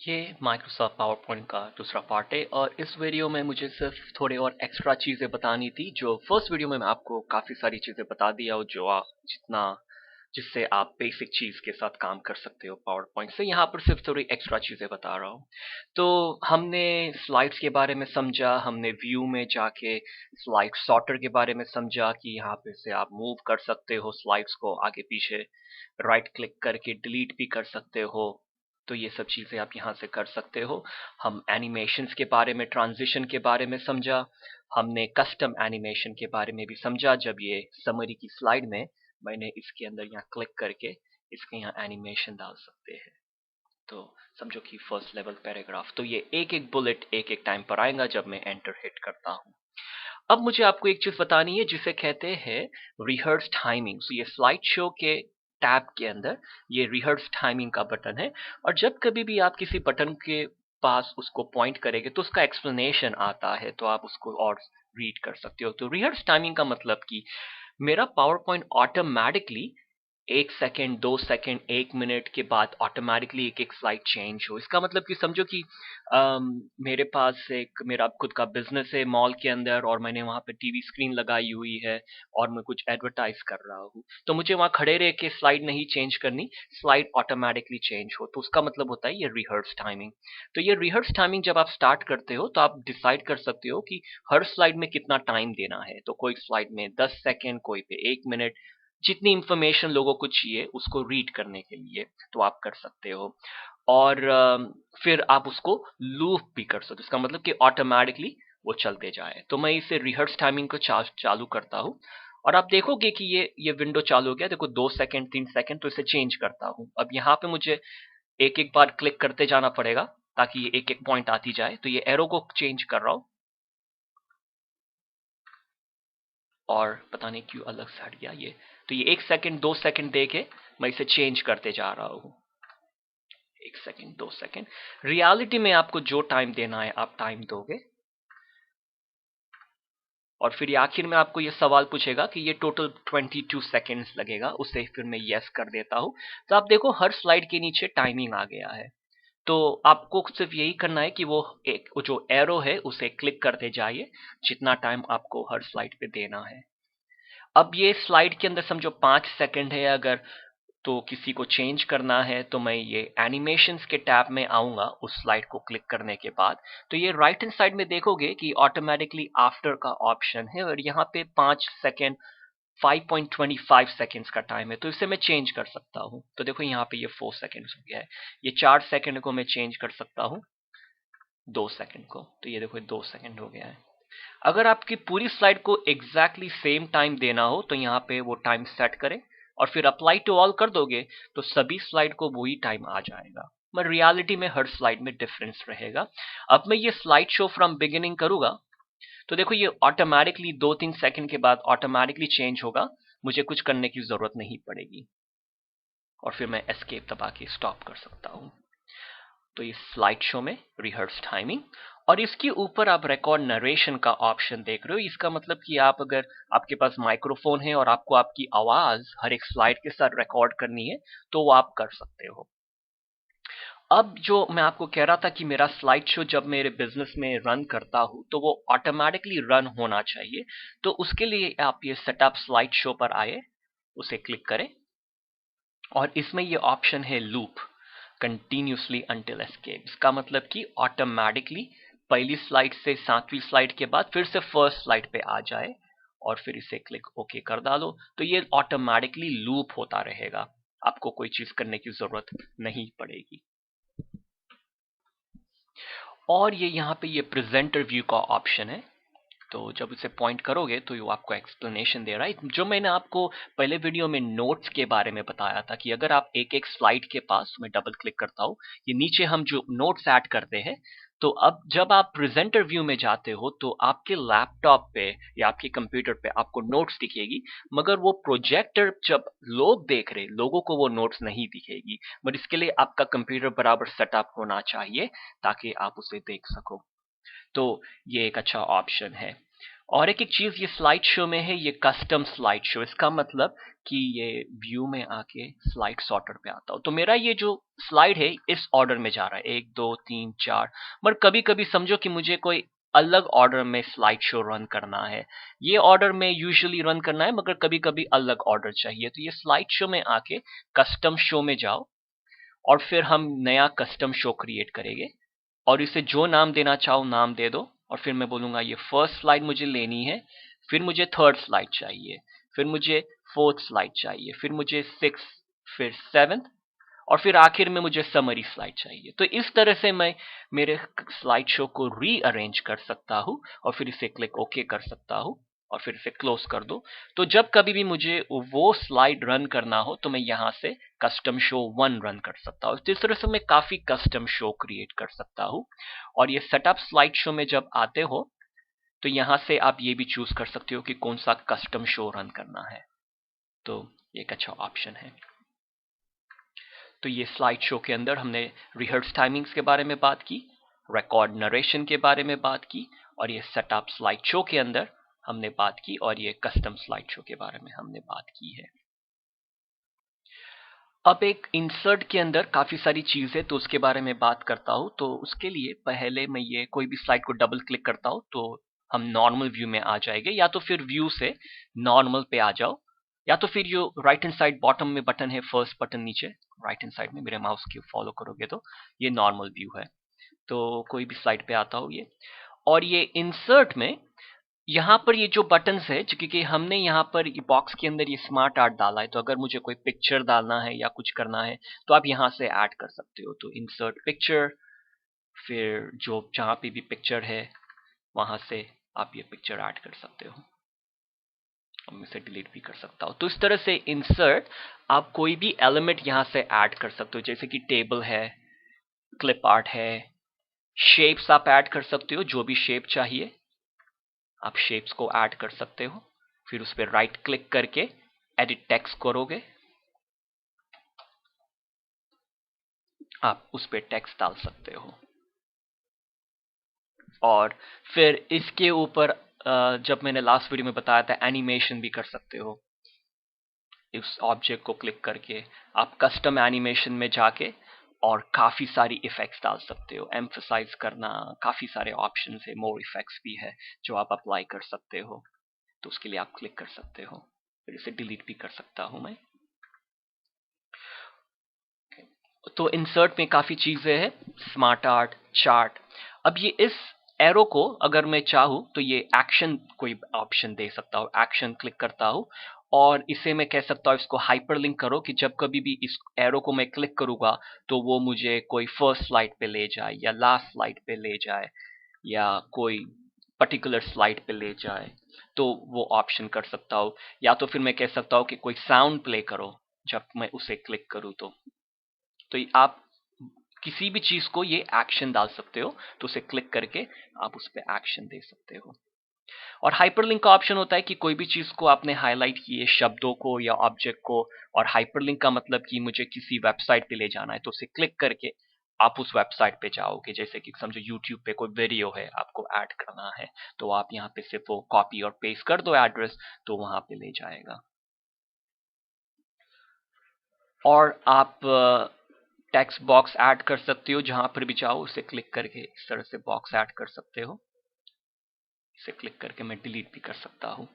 ये Microsoft power point का दूसरा पार्ट है और इस वीडियो में मुझे सिर्फ थोड़े और एक्स्ट्रा चीज़ें बतानी थी। जो फर्स्ट वीडियो में मैं आपको काफ़ी सारी चीज़ें बता दिया हूँ जो आप जिससे आप बेसिक चीज़ के साथ काम कर सकते हो पावर पॉइंट से। यहाँ पर सिर्फ थोड़ी एक्स्ट्रा चीज़ें बता रहा हूँ। तो हमने स्लाइड्स के बारे में समझा, हमने व्यू में जाके स्लाइड सॉर्टर के बारे में समझा कि यहाँ पे से आप मूव कर सकते हो स्लाइड्स को आगे पीछे, राइट क्लिक करके डिलीट भी कर सकते हो। तो ये सब चीज़ें आप यहाँ से कर सकते हो। हम एनिमेशंस के बारे में, ट्रांजिशन के बारे में समझा। हमने कस्टम एनिमेशन के बारे में भी समझा। जब ये समरी की स्लाइड में मैंने इसके अंदर यहाँ क्लिक करके इसके यहाँ एनिमेशन डाल सकते हैं। तो समझो कि फर्स्ट लेवल पैराग्राफ। तो ये एक एक बुलेट एक एक टाइम पर आएगा जब मैं एंटर हिट करता हूँ। अब मुझे आपको एक चीज बतानी है जिसे कहते हैं रिहर्स टाइमिंग। तो ये स्लाइड शो के टैब के अंदर ये रिहर्स टाइमिंग का बटन है और जब कभी भी आप किसी बटन के पास उसको पॉइंट करेंगे तो उसका एक्सप्लेनेशन आता है, तो आप उसको और रीड कर सकते हो। तो रिहर्स टाइमिंग का मतलब कि मेरा power point automatically 1 second, 2 second, 1 minute के बाद ऑटोमेटिकली एक एक स्लाइड चेंज हो। इसका मतलब कि समझो कि मेरे पास एक मेरा खुद का बिजनेस है मॉल के अंदर और मैंने वहाँ पे टीवी स्क्रीन लगाई हुई है और मैं कुछ एडवर्टाइज कर रहा हूँ, तो मुझे वहाँ खड़े रह के स्लाइड नहीं चेंज करनी, स्लाइड ऑटोमेटिकली चेंज हो। तो उसका मतलब होता है ये रिहर्स टाइमिंग। तो ये रिहर्स टाइमिंग जब आप स्टार्ट करते हो तो आप डिसाइड कर सकते हो कि हर स्लाइड में कितना टाइम देना है। तो कोई स्लाइड में 10 सेकेंड, कोई पे 1 मिनट, जितनी इंफॉर्मेशन लोगों को चाहिए उसको रीड करने के लिए तो आप कर सकते हो। और फिर आप उसको लूप भी कर सकते हो। इसका मतलब कि ऑटोमेटिकली वो चलते जाए। तो मैं इसे रिहर्स टाइमिंग को चालू करता हूँ और आप देखोगे कि ये विंडो चालू हो गया। देखो 2 सेकेंड, 3 सेकेंड, तो इसे चेंज करता हूँ। अब यहाँ पे मुझे एक एक बार क्लिक करते जाना पड़ेगा ताकि ये एक एक पॉइंट आती जाए। तो ये एरो को चेंज कर रहा हूँ और पता नहीं क्यों अलग से हट गया ये। तो ये 1 सेकेंड, 2 सेकेंड दे के मैं इसे चेंज करते जा रहा हूँ। 1 सेकेंड, 2 सेकेंड। रियलिटी में आपको जो टाइम देना है आप टाइम दोगे और फिर ये आखिर में आपको ये सवाल पूछेगा कि ये टोटल 22 सेकेंड्स लगेगा। उसे फिर मैं यस कर देता हूँ। तो आप देखो हर स्लाइड के नीचे टाइमिंग आ गया है। तो आपको सिर्फ यही करना है कि वो जो एरो है उसे क्लिक करते जाइए जितना टाइम आपको हर स्लाइड पे देना है। अब ये स्लाइड के अंदर समझो 5 सेकेंड है, अगर तो किसी को चेंज करना है तो मैं ये एनिमेशंस के टैब में आऊंगा उस स्लाइड को क्लिक करने के बाद। तो ये राइट हैंड साइड में देखोगे कि ऑटोमेटिकली आफ्टर का ऑप्शन है और यहाँ पे 5 सेकेंड, 5.25 सेकेंड्स का टाइम है, तो इसे मैं चेंज कर सकता हूँ। तो देखो यहाँ पे ये 4 सेकेंड्स हो गया है। ये 4 सेकेंड को मैं चेंज कर सकता हूँ 2 सेकेंड को। तो ये देखो 2 सेकेंड हो गया है। अगर आपकी पूरी स्लाइड को एग्जैक्टली सेम टाइम देना हो तो यहाँ पे वो टाइम सेट करें और फिर अप्लाई टू ऑल कर दोगे तो सभी स्लाइड को वही टाइम आ जाएगा। मगर रियलिटी में हर स्लाइड में डिफरेंस रहेगा। अब मैं ये स्लाइड शो फ्रॉम बिगिनिंग करूंगा तो देखो ये ऑटोमेटिकली 2-3 सेकंड के बाद ऑटोमेटिकली चेंज होगा। मुझे कुछ करने की जरूरत नहीं पड़ेगी और फिर मैं एस्केप दबा के स्टॉप कर सकता हूँ। तो इस स्लाइड शो में रिहर्स टाइमिंग और इसके ऊपर आप रिकॉर्ड नरेशन का ऑप्शन देख रहे हो। इसका मतलब कि आप अगर आपके पास माइक्रोफोन है और आपको आपकी आवाज हर एक स्लाइड के साथ रिकॉर्ड करनी है तो वो आप कर सकते हो। अब जो मैं आपको कह रहा था कि मेरा स्लाइड शो जब मेरे बिजनेस में रन करता हूं तो वो ऑटोमेटिकली रन होना चाहिए। तो उसके लिए आप ये सेटअप स्लाइड शो पर आए, उसे क्लिक करें और इसमें ये ऑप्शन है लूप कंटिन्यूसली अंटिल एस्केप। इसका मतलब कि ऑटोमेटिकली पहली स्लाइड से 7वीं स्लाइड के बाद फिर से फर्स्ट स्लाइड पे आ जाए और फिर इसे क्लिक ओके कर डालो तो ये ऑटोमेटिकली लूप होता रहेगा। आपको कोई चीज करने की जरूरत नहीं पड़ेगी। और ये यहाँ पे ये प्रेजेंटर व्यू का ऑप्शन है। तो जब इसे पॉइंट करोगे तो ये आपको एक्सप्लेनेशन दे रहा है। जो मैंने आपको पहले वीडियो में नोट्स के बारे में बताया था कि अगर आप एक एक स्लाइड के पास, मैं डबल क्लिक करता हूँ, ये नीचे हम जो नोट्स ऐड करते हैं। तो अब जब आप प्रेजेंटर व्यू में जाते हो तो आपके लैपटॉप पे या आपके कंप्यूटर पे आपको नोट्स दिखेगी, मगर वो प्रोजेक्टर जब लोग देख रहे लोगों को वो नोट्स नहीं दिखेगी। बट इसके लिए आपका कंप्यूटर बराबर सेटअप होना चाहिए ताकि आप उसे देख सको। तो ये एक अच्छा ऑप्शन है। और एक एक चीज ये स्लाइड शो में है, ये कस्टम स्लाइड शो। इसका मतलब कि ये व्यू में आके स्लाइड सॉर्टर पे आता हो। तो मेरा ये जो स्लाइड है इस ऑर्डर में जा रहा है, 1 2 3 4। मगर कभी कभी समझो कि मुझे कोई अलग ऑर्डर में स्लाइड शो रन करना है, ये ऑर्डर में यूजुअली रन करना है मगर कभी कभी अलग ऑर्डर चाहिए। तो ये स्लाइड शो में आके कस्टम शो में जाओ और फिर हम नया कस्टम शो क्रिएट करेंगे और इसे जो नाम देना चाहो नाम दे दो। और फिर मैं बोलूंगा ये फर्स्ट स्लाइड मुझे लेनी है, फिर मुझे थर्ड स्लाइड चाहिए, फिर मुझे फोर्थ स्लाइड चाहिए, फिर मुझे सिक्स, फिर सेवेंथ, और फिर आखिर में मुझे समरी स्लाइड चाहिए। तो इस तरह से मैं मेरे स्लाइड शो को रीअरेंज कर सकता हूँ और फिर इसे क्लिक ओके कर सकता हूँ और फिर इसे क्लोज कर दो। तो जब कभी भी मुझे वो स्लाइड रन करना हो तो मैं यहाँ से कस्टम शो 1 रन कर सकता हूँ। तो इस तरह से मैं काफी कस्टम शो क्रिएट कर सकता हूँ। और ये सेटअप स्लाइड शो में जब आते हो तो यहाँ से आप ये भी चूज कर सकते हो कि कौन सा कस्टम शो रन करना है। तो ये एक अच्छा ऑप्शन है। तो ये स्लाइड शो के अंदर हमने रिहर्स टाइमिंग्स के बारे में बात की, रिकॉर्ड नरेशन के बारे में बात की, और ये सेटअप स्लाइड शो के अंदर हमने बात की, और ये कस्टम स्लाइड शो के बारे में हमने बात की है। अब एक इंसर्ट के अंदर काफी सारी चीज है तो उसके बारे में बात करता हूं। तो उसके लिए पहले मैं ये कोई भी स्लाइड को डबल क्लिक करता हूं तो हम नॉर्मल व्यू में आ जाएंगे, या तो फिर व्यू से नॉर्मल पे आ जाओ, या तो फिर जो राइट हैंड साइड बॉटम में बटन है, फर्स्ट बटन नीचे राइट हैंड साइड में मेरे माउस की फॉलो करोगे तो ये नॉर्मल व्यू है। तो कोई भी स्लाइड पे आता हो ये, और ये इंसर्ट में यहाँ पर ये जो बटन्स है, क्योंकि हमने यहाँ पर बॉक्स के अंदर ये स्मार्ट आर्ट डाला है, तो अगर मुझे कोई पिक्चर डालना है या कुछ करना है तो आप यहाँ से ऐड कर सकते हो। तो इंसर्ट पिक्चर, फिर जो जहाँ पे भी पिक्चर है वहां से आप ये पिक्चर ऐड कर सकते हो। मैं इसे डिलीट भी कर सकता हूँ। तो इस तरह से इंसर्ट आप कोई भी एलिमेंट यहाँ से ऐड कर सकते हो, जैसे कि टेबल है, क्लिप आर्ट है, शेप्स आप ऐड कर सकते हो, जो भी शेप चाहिए आप शेप्स को ऐड कर सकते हो। फिर उस पर राइट क्लिक करके एडिट टेक्स्ट करोगे, आप उस पर टेक्स्ट डाल सकते हो। और फिर इसके ऊपर जब मैंने लास्ट वीडियो में बताया था एनिमेशन भी कर सकते हो। इस ऑब्जेक्ट को क्लिक करके आप कस्टम एनिमेशन में जाके और काफी सारी इफेक्ट्स डाल सकते हो। एम्फसाइज करना, काफी सारे ऑप्शन है, मोर इफेक्ट्स भी है जो आप अप्लाई कर सकते हो। तो उसके लिए आप क्लिक कर सकते हो। फिर इसे डिलीट भी कर सकता हूं मैं। तो इंसर्ट में काफी चीजें हैं, स्मार्ट आर्ट, चार्ट। अब ये इस एरो को अगर मैं चाहूँ तो ये एक्शन कोई ऑप्शन दे सकता हूँ, एक्शन क्लिक करता हूँ और इसे मैं कह सकता हूँ इसको हाइपरलिंक करो, कि जब कभी भी इस एरो को मैं क्लिक करूंगा तो वो मुझे कोई फर्स्ट स्लाइड पे ले जाए या लास्ट स्लाइड पे ले जाए या कोई पर्टिकुलर स्लाइड पे ले जाए। तो वो ऑप्शन कर सकता हूँ, या तो फिर मैं कह सकता हूँ कि कोई साउंड प्ले करो जब मैं उसे क्लिक करूँ। तो आप किसी भी चीज को ये एक्शन डाल सकते हो, तो उसे क्लिक करके आप उस पर एक्शन दे सकते हो। और हाइपरलिंक का ऑप्शन होता है कि कोई भी चीज को आपने हाईलाइट किए, शब्दों को या ऑब्जेक्ट को, और हाइपरलिंक का मतलब कि मुझे किसी वेबसाइट पे ले जाना है तो उसे क्लिक करके आप उस वेबसाइट पे जाओगे। जैसे कि समझो यूट्यूब पे कोई वीडियो है आपको ऐड करना है, तो आप यहाँ पे सिर्फ वो कॉपी और पेस्ट कर दो एड्रेस, तो वहां पे ले जाएगा। और आप टेक्स्ट बॉक्स ऐड कर सकते हो, जहां पर भी चाहो उसे क्लिक करके इस तरह से बॉक्स ऐड कर सकते हो। इसे क्लिक करके मैं डिलीट भी कर सकता हूँ।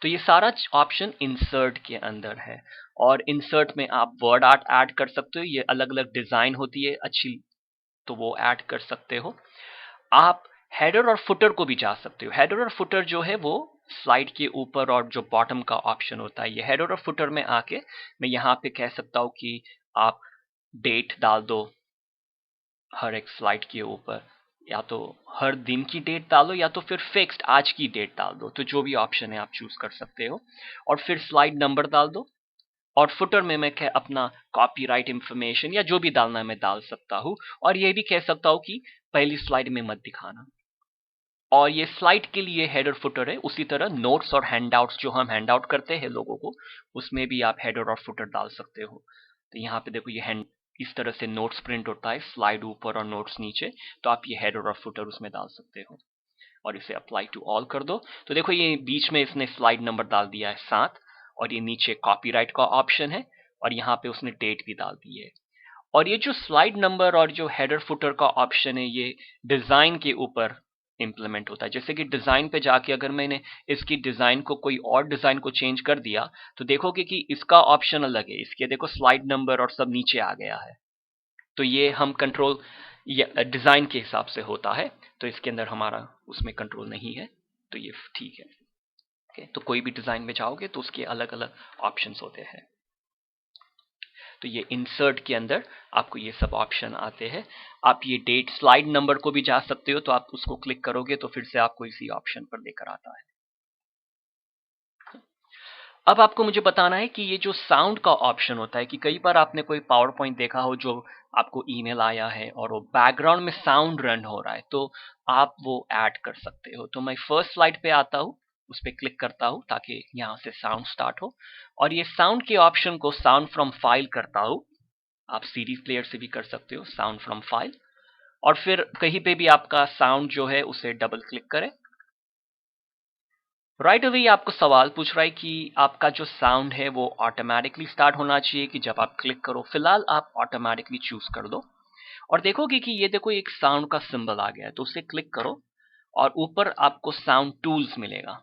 तो ये सारा ऑप्शन इंसर्ट के अंदर है। और इंसर्ट में आप वर्ड आर्ट ऐड कर सकते हो, ये अलग अलग डिजाइन होती है अच्छी, तो वो ऐड कर सकते हो। आप हेडर और फुटर को भी जा सकते हो। हेडर और फुटर जो है वो स्लाइड के ऊपर और जो बॉटम का ऑप्शन होता है, ये हेडर और फुटर में आके मैं यहाँ पे कह सकता हूँ कि आप डेट डाल दो हर एक स्लाइड के ऊपर, या तो हर दिन की डेट डालो या तो फिर फिक्स्ड आज की डेट डाल दो। तो जो भी ऑप्शन है आप चूज कर सकते हो। और फिर स्लाइड नंबर डाल दो। और फुटर में मैं अपना कॉपीराइट इंफॉर्मेशन या जो भी डालना है मैं डाल सकता हूँ। और ये भी कह सकता हूँ कि पहली स्लाइड में मत दिखाना। और ये स्लाइड के लिए हेडर फुटर है। उसी तरह नोट्स और हैंडआउट्स जो हम हैंडआउट करते हैं लोगों को, उसमें भी आप हेडर और फुटर डाल सकते हो। तो यहाँ पे देखो ये हैंड इस तरह से नोट्स प्रिंट होता है, स्लाइड ऊपर और नोट्स नीचे, तो आप ये हेडर और फुटर उसमें डाल सकते हो। और इसे अप्लाई टू ऑल कर दो। तो देखो ये बीच में इसने स्लाइड नंबर डाल दिया है 7 और ये नीचे कॉपीराइट का ऑप्शन है और यहाँ पे उसने डेट भी डाल दी है। और ये जो स्लाइड नंबर और जो हेडर फुटर का ऑप्शन है ये डिजाइन के ऊपर इंप्लीमेंट होता है। जैसे कि डिजाइन पे जाके अगर मैंने इसकी डिजाइन को कोई और डिजाइन को चेंज कर दिया तो देखोगे कि इसका ऑप्शन अलग है, इसके देखो स्लाइड नंबर और सब नीचे आ गया है। तो ये हम कंट्रोल डिजाइन के हिसाब से होता है, तो इसके अंदर हमारा उसमें कंट्रोल नहीं है, तो ये ठीक है। ओके, तो कोई भी डिजाइन में जाओगे तो उसके अलग अलग ऑप्शंस होते हैं। तो ये इंसर्ट के अंदर आपको ये सब ऑप्शन आते हैं। आप ये डेट स्लाइड नंबर को भी जा सकते हो, तो आप उसको क्लिक करोगे तो फिर से आपको इसी ऑप्शन पर लेकर आता है। अब आपको मुझे बताना है कि ये जो साउंड का ऑप्शन होता है कि कई बार आपने कोई पावर पॉइंट देखा हो जो आपको ईमेल आया है और वो बैकग्राउंड में साउंड रन हो रहा है, तो आप वो ऐड कर सकते हो। तो मैं फर्स्ट स्लाइड पे आता हूँ, उस पर क्लिक करता हूँ ताकि यहाँ से साउंड स्टार्ट हो और ये साउंड के ऑप्शन को साउंड फ्रॉम फाइल करता हूँ। आप सीरीज प्लेयर से भी कर सकते हो साउंड फ्रॉम फाइल, और फिर कहीं पे भी आपका साउंड जो है उसे डबल क्लिक करें। राइट अवे आपको सवाल पूछ रहा है कि आपका जो साउंड है वो ऑटोमेटिकली स्टार्ट होना चाहिए कि जब आप क्लिक करो। फिलहाल आप ऑटोमेटिकली चूज कर दो और देखोगे कि ये देखो एक साउंड का सिंबल आ गया है, तो उसे क्लिक करो और ऊपर आपको साउंड टूल्स मिलेगा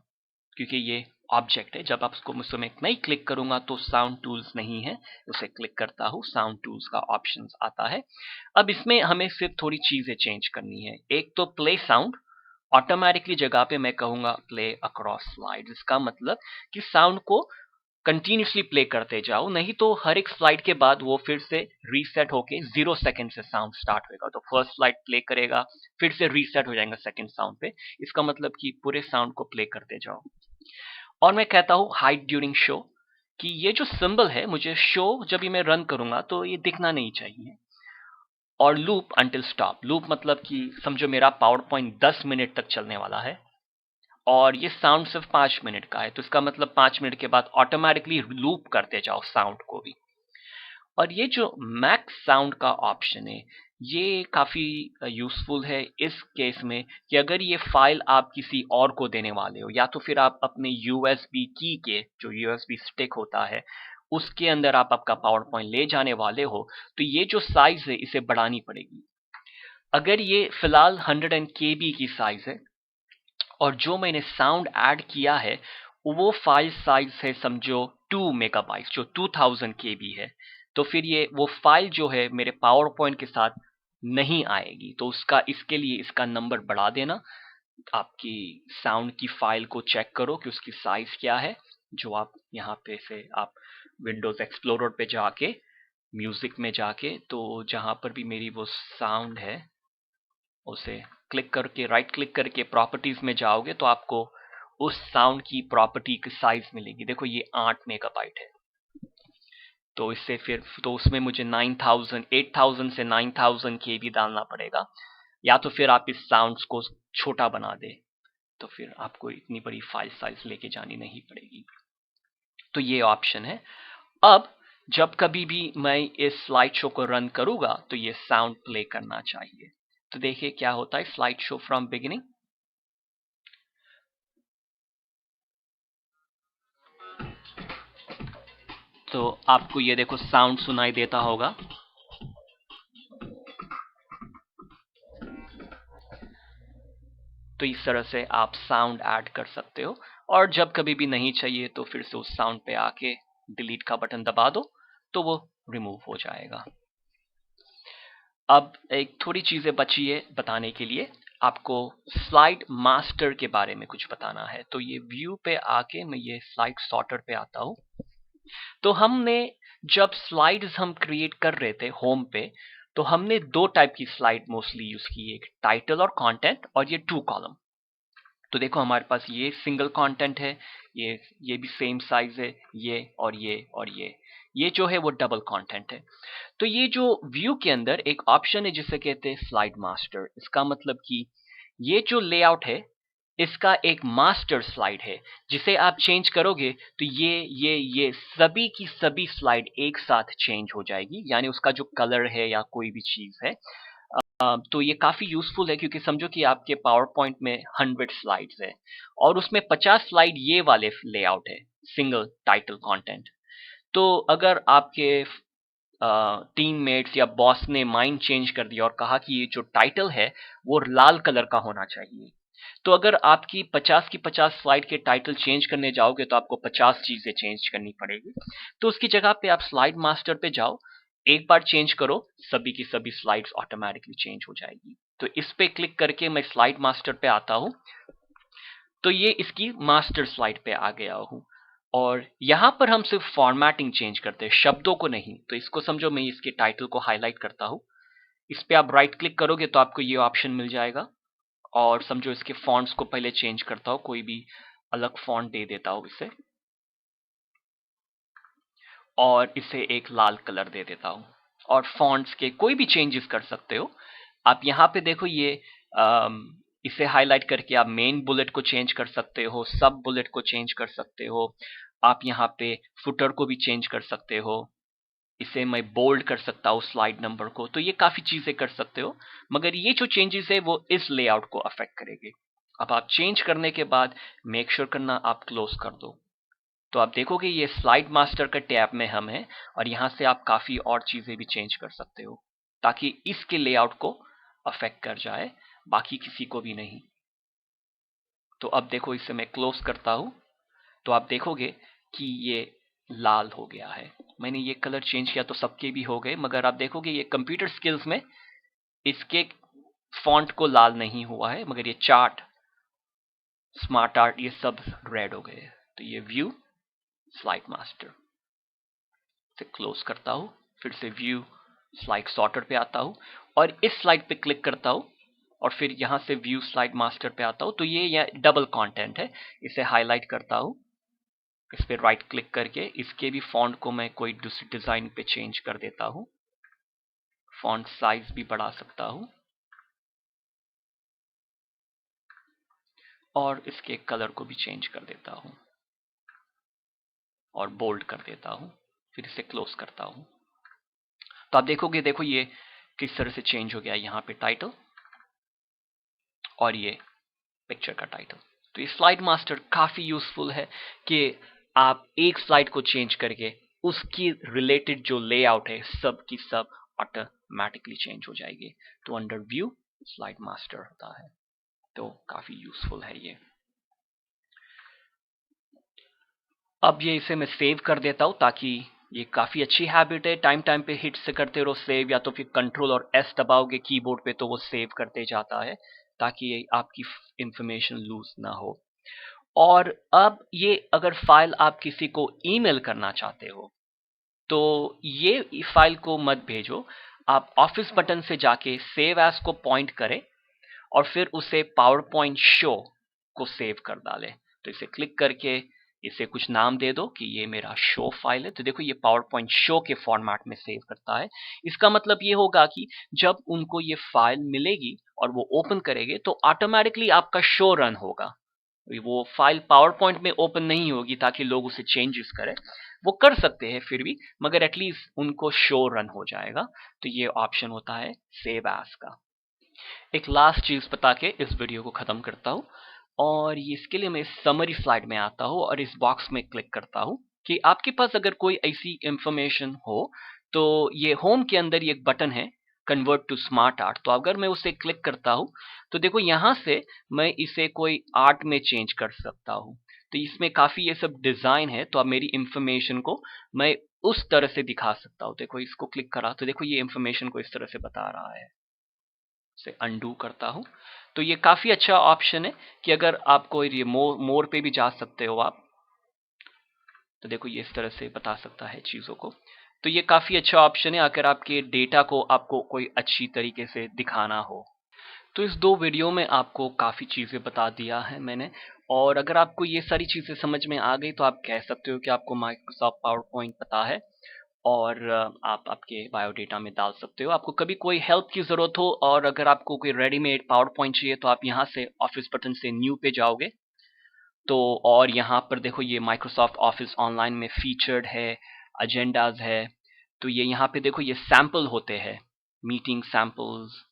क्योंकि ये ऑब्जेक्ट है। जब आप उसको मुझसे मैं नहीं क्लिक करूंगा तो साउंड टूल्स नहीं है, उसे क्लिक करता हूँ, साउंड टूल्स का ऑप्शन आता है। अब इसमें हमें सिर्फ थोड़ी चीजें चेंज करनी है। एक तो प्ले साउंड, ऑटोमेटिकली जगह पे मैं कहूंगा प्ले अक्रॉस स्लाइड। इसका मतलब कि साउंड को कंटिन्यूसली प्ले करते जाओ, नहीं तो हर एक स्लाइड के बाद वो फिर से रीसेट होके 0 सेकंड से साउंड स्टार्ट होगा। तो फर्स्ट स्लाइड प्ले करेगा, फिर से रीसेट हो जाएगा सेकंड साउंड पे। इसका मतलब कि पूरे साउंड को प्ले करते जाओ। और मैं कहता हूँ हाइड ड्यूरिंग शो, कि ये जो सिंबल है मुझे शो जब भी मैं रन करूंगा तो ये दिखना नहीं चाहिए। और लूप अंटिल स्टॉप, लूप मतलब कि समझो मेरा पावर पॉइंट 10 मिनट तक चलने वाला है और ये साउंड सिर्फ 5 मिनट का है, तो इसका मतलब 5 मिनट के बाद ऑटोमेटिकली लूप करते जाओ साउंड को भी। और ये जो मैक्स साउंड का ऑप्शन है ये काफी यूजफुल है इस केस में कि अगर ये फाइल आप किसी और को देने वाले हो, या तो फिर आप अपने यूएसबी की के जो यूएसबी स्टिक होता है उसके अंदर आप आपका पावर पॉइंट ले जाने वाले हो, तो ये जो साइज है इसे बढ़ानी पड़ेगी। अगर ये फिलहाल 100 KB की साइज है और जो मैंने साउंड ऐड किया है वो फाइल साइज है समझो 2 मेगाबाइट जो 2000 KB है, तो फिर ये वो फाइल जो है मेरे पावर पॉइंट के साथ नहीं आएगी। तो उसका इसके लिए इसका नंबर बढ़ा देना। आपकी साउंड की फाइल को चेक करो कि उसकी साइज क्या है, जो आप यहाँ पे से आप विंडोज एक्सप्लोरर पे जाके म्यूजिक में जाके तो जहां पर भी मेरी वो साउंड है उसे क्लिक करके राइट क्लिक करके प्रॉपर्टीज में जाओगे तो आपको उस साउंड की प्रॉपर्टी की साइज मिलेगी। देखो ये 8 मेगाबाइट है, तो इससे फिर तो उसमें मुझे 8000 से 9000 KB डालना पड़ेगा, या तो फिर आप इस साउंड्स को छोटा बना दे तो फिर आपको इतनी बड़ी फाइल साइज लेके जानी नहीं पड़ेगी। तो ये ऑप्शन है। अब जब कभी भी मैं इस स्लाइड शो को रन करूंगा तो ये साउंड प्ले करना चाहिए। तो देखिए क्या होता है स्लाइड शो फ्रॉम बिगिनिंग। तो आपको ये देखो साउंड सुनाई देता होगा। तो इस तरह से आप साउंड ऐड कर सकते हो और जब कभी भी नहीं चाहिए तो फिर से उस साउंड पे आके डिलीट का बटन दबा दो तो वो रिमूव हो जाएगा। अब एक थोड़ी चीजें बची है बताने के लिए, आपको स्लाइड मास्टर के बारे में कुछ बताना है। तो ये व्यू पे आके मैं ये स्लाइड सॉर्टर पे आता हूँ। तो हमने जब स्लाइड्स हम क्रिएट कर रहे थे होम पे, तो हमने दो टाइप की स्लाइड मोस्टली यूज की, एक टाइटल और कंटेंट और ये 2 कॉलम। तो देखो हमारे पास ये सिंगल कंटेंट है, ये भी सेम साइज है, ये और ये जो है वो डबल कंटेंट है। तो ये जो व्यू के अंदर एक ऑप्शन है जिसे कहते हैं स्लाइड मास्टर। इसका मतलब कि ये जो लेआउट है इसका एक मास्टर स्लाइड है जिसे आप चेंज करोगे तो ये सभी की सभी स्लाइड एक साथ चेंज हो जाएगी, यानी उसका जो कलर है या कोई भी चीज है तो ये काफ़ी यूज़फुल है क्योंकि समझो कि आपके पावर पॉइंट में 100 स्लाइड्स है और उसमें 50 स्लाइड ये वाले लेआउट है, सिंगल टाइटल कंटेंट। तो अगर आपके टीममेट्स या बॉस ने माइंड चेंज कर दिया और कहा कि ये जो टाइटल है वो लाल कलर का होना चाहिए, तो अगर आपकी 50 की 50 स्लाइड के टाइटल चेंज करने जाओगे तो आपको 50 चीजें चेंज करनी पड़ेगी। तो उसकी जगह पे आप स्लाइड मास्टर पे जाओ, एक बार चेंज करो, सभी की सभी स्लाइड्स ऑटोमेटिकली चेंज हो जाएगी। तो इस पे क्लिक करके मैं स्लाइड मास्टर पे आता हूँ, तो ये इसकी मास्टर स्लाइड पे आ गया हूँ और यहाँ पर हम सिर्फ फॉर्मेटिंग चेंज करते हैं, शब्दों को नहीं। तो इसको समझो, मैं इसके टाइटल को हाईलाइट करता हूँ, इस पे आप राइट क्लिक करोगे तो आपको ये ऑप्शन मिल जाएगा और समझो इसके फॉन्ट्स को पहले चेंज करता हूँ, कोई भी अलग फॉन्ट दे देता हूँ इसे और इसे एक लाल कलर दे देता हूँ और फॉन्ट्स के कोई भी चेंजेस कर सकते हो आप। यहाँ पे देखो ये इसे हाईलाइट करके आप मेन बुलेट को चेंज कर सकते हो, सब बुलेट को चेंज कर सकते हो, आप यहाँ पे फुटर को भी चेंज कर सकते हो, इसे मैं बोल्ड कर सकता हूँ स्लाइड नंबर को। तो ये काफी चीजें कर सकते हो, मगर ये जो चेंजेस है वो इस लेआउट को अफेक्ट करेंगे। अब आप चेंज करने के बाद मेक श्योर करना आप क्लोज कर दो। तो आप देखोगे ये स्लाइड मास्टर का टैब में हम हैं और यहाँ से आप काफी और चीजें भी चेंज कर सकते हो ताकि इसके लेआउट को अफेक्ट कर जाए, बाकी किसी को भी नहीं। तो अब देखो इसे मैं क्लोज करता हूं तो आप देखोगे कि ये लाल हो गया है। मैंने ये कलर चेंज किया तो सबके भी हो गए, मगर आप देखोगे ये कंप्यूटर स्किल्स में इसके फॉन्ट को लाल नहीं हुआ है, मगर ये चार्ट, स्मार्ट आर्ट, ये सब रेड हो गए। तो ये व्यू स्लाइड मास्टर से क्लोज करता हूं, फिर से व्यू स्लाइड सॉर्टर पे आता हूं और इस स्लाइड पे क्लिक करता हूं और फिर यहां से व्यू स्लाइड मास्टर पे आता हूं। तो ये डबल कंटेंट है, इसे हाईलाइट करता हूं, इस पे राइट क्लिक करके इसके भी फॉन्ट को मैं कोई दूसरी डिजाइन पे चेंज कर देता हूं, फॉन्ट साइज भी बढ़ा सकता हूं और इसके कलर को भी चेंज कर देता हूं और बोल्ड कर देता हूं, फिर इसे क्लोज करता हूं। तो आप देखोगे, देखो ये किस तरह से चेंज हो गया, यहाँ पे टाइटल और ये पिक्चर का टाइटल। तो ये स्लाइड मास्टर काफी यूजफुल है कि आप एक स्लाइड को चेंज करके उसकी रिलेटेड जो लेआउट है सब की सब ऑटोमेटिकली चेंज हो जाएगी। तो अंडर व्यू स्लाइड मास्टर होता है, तो काफी यूजफुल है ये। अब ये इसे मैं सेव कर देता हूं ताकि ये काफी अच्छी हैबिट है, टाइम टाइम पे हिट से करते रहो सेव, या तो फिर कंट्रोल और एस दबाओगे कीबोर्ड पे तो वो सेव करते जाता है ताकि ये आपकी इंफॉर्मेशन लूज ना हो। और अब ये अगर फाइल आप किसी को ईमेल करना चाहते हो तो ये फाइल को मत भेजो, आप ऑफिस बटन से जाके सेव एज को पॉइंट करें और फिर उसे पावर पॉइंट शो को सेव कर डालें। तो इसे क्लिक करके इसे कुछ नाम दे दो कि ये मेरा शो फाइल है। तो देखो ये पावर पॉइंट शो के फॉर्मेट में सेव करता है। इसका मतलब ये होगा कि जब उनको ये फाइल मिलेगी और वो ओपन करेंगे तो ऑटोमेटिकली आपका शो रन होगा। वो फाइल पावर पॉइंट में ओपन नहीं होगी ताकि लोग उसे चेंजेस करें, वो कर सकते हैं फिर भी, मगर एटलीस्ट उनको शो रन हो जाएगा। तो ये ऑप्शन होता है सेव एज का। एक लास्ट चीज बता के इस वीडियो को खत्म करता हूँ और इसके लिए मैं समरी स्लाइड में आता हूँ और इस बॉक्स में क्लिक करता हूँ कि आपके पास अगर कोई ऐसी इंफॉर्मेशन हो तो ये होम के अंदर ये एक बटन है कन्वर्ट टू स्मार्ट आर्ट। तो अगर मैं उसे क्लिक करता हूँ तो देखो यहाँ से मैं इसे कोई आर्ट में चेंज कर सकता हूँ। तो इसमें काफी ये सब डिजाइन है, तो अब मेरी इंफॉर्मेशन को मैं उस तरह से दिखा सकता हूँ। देखो इसको क्लिक करा तो देखो ये इंफॉर्मेशन को इस तरह से बता रहा है। से अनडू करता हूं तो ये काफी अच्छा ऑप्शन है कि अगर आपको ये मोर पे भी जा सकते हो आप। तो देखो ये इस तरह से बता सकता है चीजों को। तो ये काफी अच्छा ऑप्शन है अगर आपके डेटा को आपको कोई अच्छी तरीके से दिखाना हो। तो इस दो वीडियो में आपको काफी चीजें बता दिया है मैंने, और अगर आपको ये सारी चीजें समझ में आ गई तो आप कह सकते हो कि आपको माइक्रोसॉफ्ट पावर पॉइंट पता है और आप आपके बायोडेटा में डाल सकते हो। आपको कभी कोई हेल्प की ज़रूरत हो और अगर आपको कोई रेडीमेड पावर पॉइंट चाहिए तो आप यहाँ से ऑफिस बटन से न्यू पे जाओगे तो, और यहाँ पर देखो ये माइक्रोसॉफ्ट ऑफिस ऑनलाइन में फीचर्ड है, एजेंडाज है। तो ये यहाँ पे देखो ये सैंपल होते हैं, मीटिंग सैंपल्स,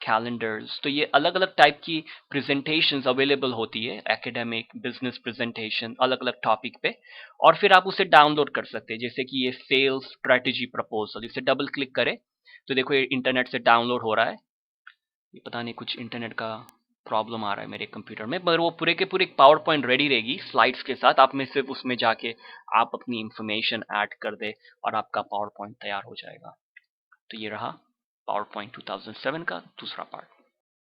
कैलेंडर्स। तो ये अलग अलग टाइप की प्रेजेंटेशंस अवेलेबल होती है, एकेडमिक, बिजनेस प्रेजेंटेशन, अलग अलग टॉपिक पे। और फिर आप उसे डाउनलोड कर सकते हैं, जैसे कि ये सेल्स स्ट्रेटेजी प्रपोजल, इसे डबल क्लिक करें तो देखो ये इंटरनेट से डाउनलोड हो रहा है। ये पता नहीं कुछ इंटरनेट का प्रॉब्लम आ रहा है मेरे कंप्यूटर में, पर वो पूरे के पूरे पावर पॉइंट रेडी रहेगी स्लाइड्स के साथ। आप में सिर्फ उसमें जाके आप अपनी इंफॉर्मेशन ऐड कर दे और आपका पावर पॉइंट तैयार हो जाएगा। तो ये रहा पावर पॉइंट 2007 का दूसरा पार्ट।